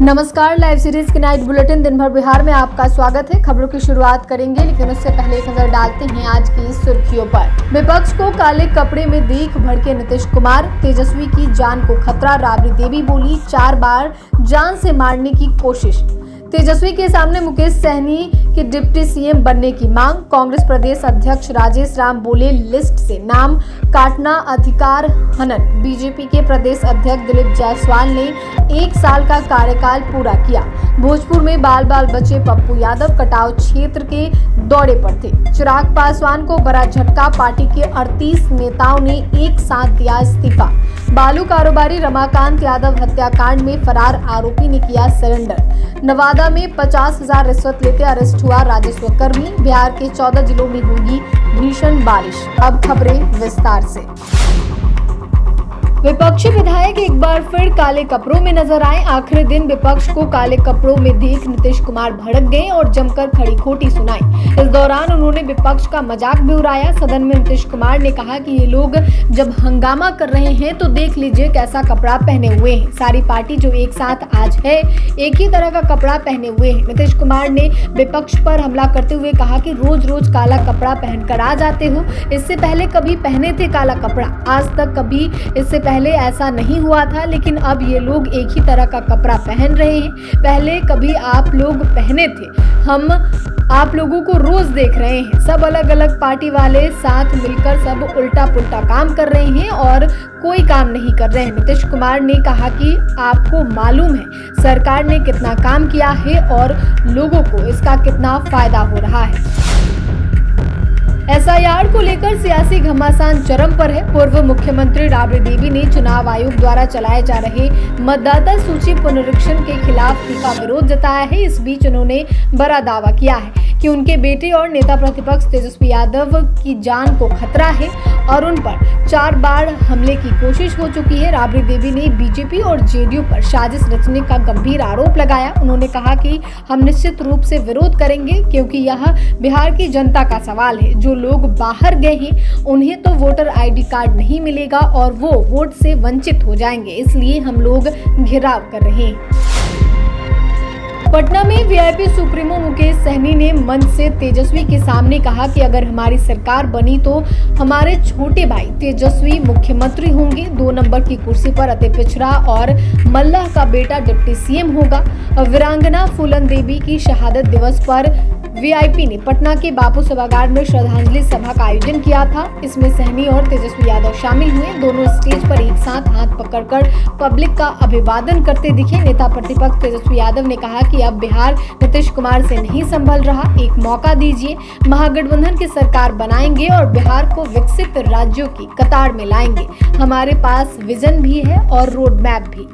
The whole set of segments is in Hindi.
नमस्कार, लाइव सीरीज की नाइट बुलेटिन दिन भर बिहार में आपका स्वागत है। खबरों की शुरुआत करेंगे, लेकिन उससे पहले एक नजर डालते हैं आज की सुर्खियों पर। विपक्ष को काले कपड़े में देख भड़के नीतीश कुमार, तेजस्वी की जान को खतरा, राबड़ी देवी बोली 4 बार जान से मारने की कोशिश। तेजस्वी के सामने मुकेश सहनी के डिप्टी सीएम बनने की मांग। कांग्रेस प्रदेश अध्यक्ष राजेश राम बोले लिस्ट से नाम काटना अधिकार हनन। बीजेपी के प्रदेश अध्यक्ष दिलीप जायसवाल ने 1 साल का कार्यकाल पूरा किया। भोजपुर में बाल बाल बचे पप्पू यादव कटाव क्षेत्र के दौरे पर थे। चिराग पासवान को बड़ा झटका, पार्टी के 38 नेताओं ने एक साथ दिया इस्तीफा। बालू कारोबारी रमाकांत यादव हत्याकांड में फरार आरोपी ने किया सरेंडर। नवादा में 50,000 रिश्वत लेते अरेस्ट हुआ राजस्व कर्मी। बिहार के 14 जिलों में होगी भीषण बारिश। अब खबरें विस्तार से। विपक्षी विधायक एक बार फिर काले कपड़ों में नजर आए। आखिरी दिन विपक्ष को काले कपड़ों में देख नीतीश कुमार भड़क गए और जमकर खड़ी खोटी सुनाई। इस दौरान उन्होंने विपक्ष का मजाक भी उड़ाया। सदन में नीतीश कुमार ने कहा कि ये लोग जब हंगामा कर रहे हैं तो देख लीजिए कैसा कपड़ा पहने हुए हैं। सारी पार्टी जो एक साथ आज है एक ही तरह का कपड़ा पहने हुए है। नीतीश कुमार ने विपक्ष पर हमला करते हुए कहा कि रोज रोज काला कपड़ा पहनकर आ जाते हो। इससे पहले कभी पहने थे काला कपड़ा? आज तक कभी इससे पहले ऐसा नहीं हुआ था, लेकिन अब ये लोग एक ही तरह का कपड़ा पहन रहे हैं। पहले कभी आप लोग पहने थे, हम आप लोगों को रोज देख रहे हैं। सब अलग अलग पार्टी वाले साथ मिलकर सब उल्टा पुल्टा काम कर रहे हैं और कोई काम नहीं कर रहे हैं। नीतीश कुमार ने कहा कि आपको मालूम है सरकार ने कितना काम किया है और लोगों को इसका कितना फायदा हो रहा है। एसआईआर को लेकर सियासी घमासान चरम पर है। पूर्व मुख्यमंत्री राबड़ी देवी ने चुनाव आयोग द्वारा चलाए जा रहे मतदाता सूची पुनरीक्षण के खिलाफ तीखा विरोध जताया है। इस बीच उन्होंने बड़ा दावा किया है कि उनके बेटे और नेता प्रतिपक्ष तेजस्वी यादव की जान को खतरा है और उन पर 4 बार हमले की कोशिश हो चुकी है। राबड़ी देवी ने बीजेपी और जेडीयू पर साजिश रचने का गंभीर आरोप लगाया। उन्होंने कहा कि हम निश्चित रूप से विरोध करेंगे, क्योंकि यह बिहार की जनता का सवाल है। जो लोग बाहर गए हैं उन्हें तो वोटर आईडी कार्ड नहीं मिलेगा और वो वोट से वंचित हो जाएंगे, इसलिए हम लोग घेराव कर रहे हैं। पटना में वीआईपी सुप्रीमो मुकेश सहनी ने मंच से तेजस्वी के सामने कहा कि अगर हमारी सरकार बनी तो हमारे छोटे भाई तेजस्वी मुख्यमंत्री होंगे। 2 नंबर की कुर्सी पर अति पिछड़ा और मल्लाह का बेटा डिप्टी सीएम होगा। वीरांगना फूलन देवी की शहादत दिवस पर वीआईपी ने पटना के बापू सभागार में श्रद्धांजलि सभा का आयोजन किया था। इसमें सहनी और तेजस्वी यादव शामिल हुए। दोनों स्टेज पर एक साथ हाथ पकड़कर पब्लिक का अभिवादन करते दिखे। नेता प्रतिपक्ष तेजस्वी यादव ने कहा कि अब बिहार नीतीश कुमार से नहीं संभल रहा, एक मौका दीजिए। महागठबंधन की सरकार बनाएंगे और बिहार को विकसित राज्यों की कतार में लाएंगे। हमारे पास विजन भी है और रोड मैप भी।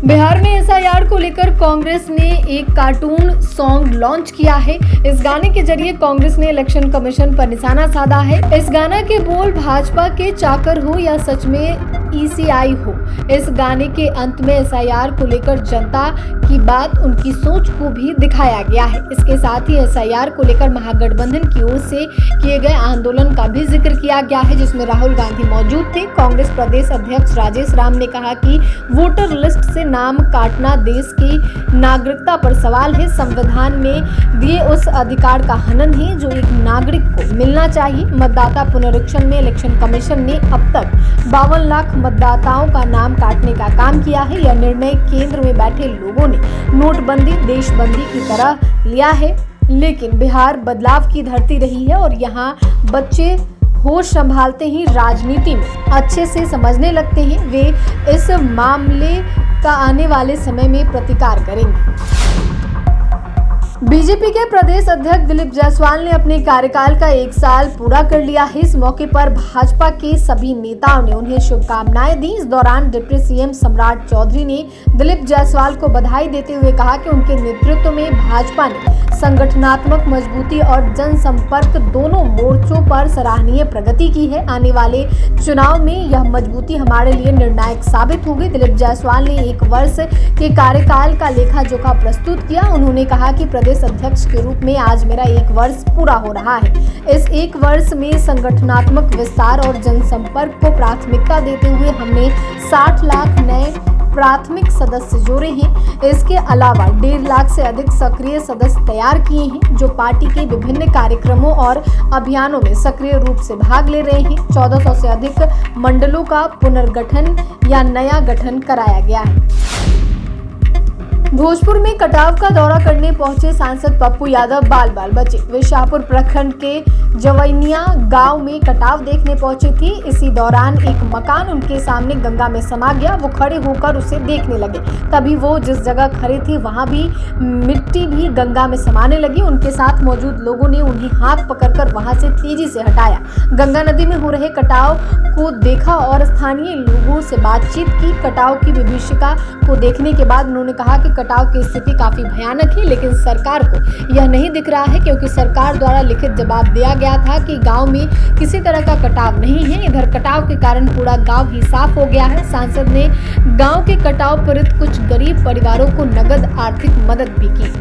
बिहार में एसआईआर को लेकर कांग्रेस ने एक कार्टून सॉन्ग लॉन्च किया है। इस गाने के जरिए कांग्रेस ने इलेक्शन कमीशन पर निशाना साधा है। इस गाने के बोल भाजपा के चाकर हो या सच में ईसीआई हो। इस गाने के अंत में एसआईआर को लेकर जनता की बात, उनकी सोच को भी दिखाया गया है। इसके साथ ही एसआईआर को लेकर महागठबंधन की ओर से किए गए आंदोलन का भी जिक्र किया गया है, जिसमें राहुल गांधी मौजूद थे। कांग्रेस प्रदेश अध्यक्ष राजेश राम ने कहा कि वोटर लिस्ट से नाम काटना देश की नागरिकता पर सवाल है। संविधान में दिए उस अधिकार का हनन है जो एक नागरिक को मिलना चाहिए। मतदाता पुनरीक्षण में इलेक्शन कमीशन ने अब तक 52 लाख मतदाताओं का नाम काटने का काम किया है। यह निर्णय केंद्र में बैठे लोगों ने नोटबंदी देशबंदी की तरह लिया है, लेकिन बिहार बदलाव की धरती रही है और यहाँ बच्चे होश संभालते ही राजनीति में अच्छे से समझने लगते हैं। वे इस मामले का आने वाले समय में प्रतिकार करेंगे। बीजेपी के प्रदेश अध्यक्ष दिलीप जायसवाल ने अपने कार्यकाल का 1 साल पूरा कर लिया है। इस मौके पर भाजपा के सभी नेताओं ने उन्हें शुभकामनाएं दी। इस दौरान डिप्टी सीएम सम्राट चौधरी ने दिलीप जायसवाल को बधाई देते हुए कहा कि उनके नेतृत्व में भाजपा ने संगठनात्मक मजबूती और जनसंपर्क दोनों मोर्चों पर सराहनीय प्रगति की है। आने वाले चुनाव में यह मजबूती हमारे लिए निर्णायक साबित होगी। दिलीप जायसवाल ने 1 वर्ष के कार्यकाल का लेखा जोखा प्रस्तुत किया। उन्होंने कहा कि प्रदेश प्रदेश अध्यक्ष के रूप में आज मेरा 1 वर्ष पूरा हो रहा है। इस 1 वर्ष में संगठनात्मक विस्तार और जनसंपर्क को प्राथमिकता देते हुए हमने 60 लाख नए प्राथमिक सदस्य जोड़े हैं। इसके अलावा 1.5 लाख से अधिक सक्रिय सदस्य तैयार किए हैं जो पार्टी के विभिन्न कार्यक्रमों और अभियानों में सक्रिय रूप से भाग ले रहे हैं। 1400 से अधिक मंडलों का पुनर्गठन या नया गठन कराया गया है। भोजपुर में कटाव का दौरा करने पहुंचे सांसद पप्पू यादव बाल बचे। वे शाहपुर प्रखंड के जवैनिया गांव में कटाव देखने पहुंचे थे। इसी दौरान एक मकान उनके सामने गंगा में समा गया। वो खड़े होकर उसे देखने लगे। तभी वो जिस जगह खड़े थे वहां भी मिट्टी भी गंगा में समाने लगी। उनके साथ मौजूद लोगों ने उन्हें हाथ पकड़कर वहां से तेजी से हटाया। गंगा नदी में हो रहे कटाव को देखा और स्थानीय लोगों से बातचीत की। कटाव की विभीषिका को देखने के बाद उन्होंने कहा कि कटाव की स्थिति काफी भयानक है, लेकिन सरकार को यह नहीं दिख रहा है क्योंकि सरकार द्वारा लिखित जवाब दिया गया था कि गांव में किसी तरह का कटाव नहीं है। इधर कटाव के कारण पूरा गांव ही साफ हो गया है। सांसद ने गांव के कटाव पीड़ित कुछ गरीब परिवारों को नगद आर्थिक मदद भी की।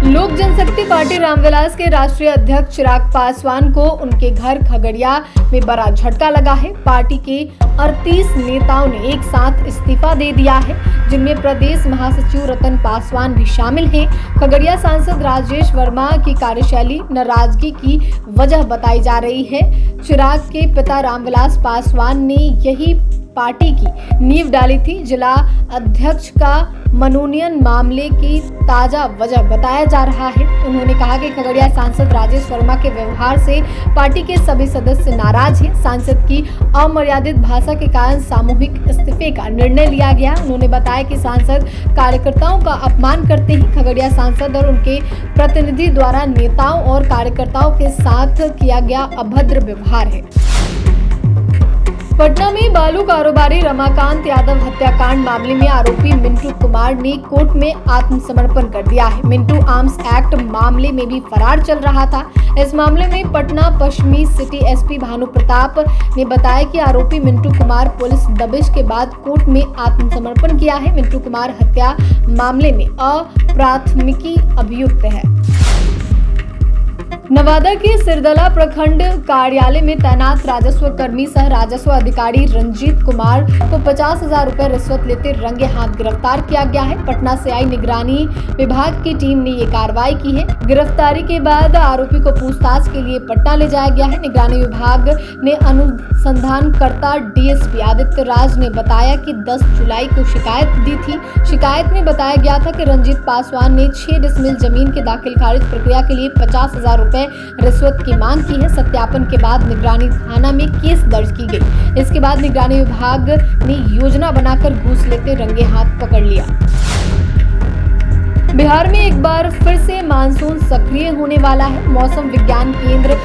लोक जनशक्ति पार्टी रामविलास के राष्ट्रीय अध्यक्ष चिराग पासवान को उनके घर खगड़िया में बड़ा झटका लगा है। पार्टी के 38 नेताओं ने एक साथ इस्तीफा दे दिया है, जिनमें प्रदेश महासचिव रतन पासवान भी शामिल हैं। खगड़िया सांसद राजेश वर्मा की कार्यशैली नाराजगी की वजह बताई जा रही है। चिराग के पिता रामविलास पासवान ने यही पार्टी की नींव डाली थी। जिला अध्यक्ष का मनोनयन मामले की ताजा वजह बताया जा रहा है। उन्होंने कहा कि खगड़िया सांसद राजेश वर्मा के व्यवहार से पार्टी के सभी सदस्य नाराज हैं। सांसद की अमर्यादित भाषा के कारण सामूहिक इस्तीफे का निर्णय लिया गया। उन्होंने बताया कि सांसद कार्यकर्ताओं का अपमान करते हैं। खगड़िया सांसद और उनके प्रतिनिधि द्वारा नेताओं और कार्यकर्ताओं के साथ किया गया अभद्र व्यवहार है। पटना में बालू कारोबारी रमाकांत यादव हत्याकांड मामले में आरोपी मिंटू कुमार ने कोर्ट में आत्मसमर्पण कर दिया है। मिंटू आर्म्स एक्ट मामले में भी फरार चल रहा था। इस मामले में पटना पश्चिमी सिटी एसपी भानु प्रताप ने बताया कि आरोपी मिंटू कुमार पुलिस दबिश के बाद कोर्ट में आत्मसमर्पण किया है। मिंटू कुमार हत्या मामले में अप्राथमिकी अभियुक्त है। नवादा के सिरदला प्रखंड कार्यालय में तैनात राजस्व कर्मी सह राजस्व अधिकारी रंजीत कुमार को 50,000 रुपए रिश्वत लेते रंगे हाथ गिरफ्तार किया गया है। पटना से आई निगरानी विभाग की टीम ने ये कार्रवाई की है। गिरफ्तारी के बाद आरोपी को पूछताछ के लिए पटना ले जाया गया है। निगरानी विभाग ने अनुसंधानकर्ता डीएसपी आदित्य राज ने बताया कि 10 जुलाई को शिकायत दी थी। शिकायत में बताया गया था कि रंजीत पासवान ने 6 डिसमिल जमीन के दाखिल खारिज प्रक्रिया के लिए 50,000 रुपए रिश्वत की मांग की है। सत्यापन के बाद निगरानी थाना में केस दर्ज की गई। इसके बाद निगरानी विभाग ने योजना बनाकर घूस लेते रंगे हाथ पकड़ लिया। बिहार में एक बार फिर से मानसून सक्रिय होने वाला है। मौसम विज्ञान केंद्र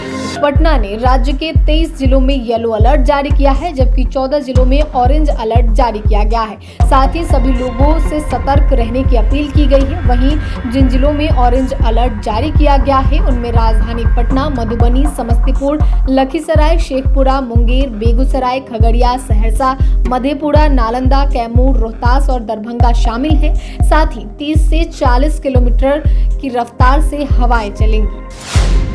पटना ने राज्य के 23 जिलों में येलो अलर्ट जारी किया है, जबकि 14 जिलों में ऑरेंज अलर्ट जारी किया गया है। साथ ही सभी लोगों से सतर्क रहने की अपील की गई है। वहीं जिन जिलों में ऑरेंज अलर्ट जारी किया गया है उनमें राजधानी पटना, मधुबनी, समस्तीपुर, लखीसराय, शेखपुरा, मुंगेर, बेगूसराय, खगड़िया, सहरसा, मधेपुरा, नालंदा, कैमूर, रोहतास और दरभंगा शामिल हैं। साथ ही 30 से 40 किलोमीटर की रफ्तार से हवाएं चलेंगी।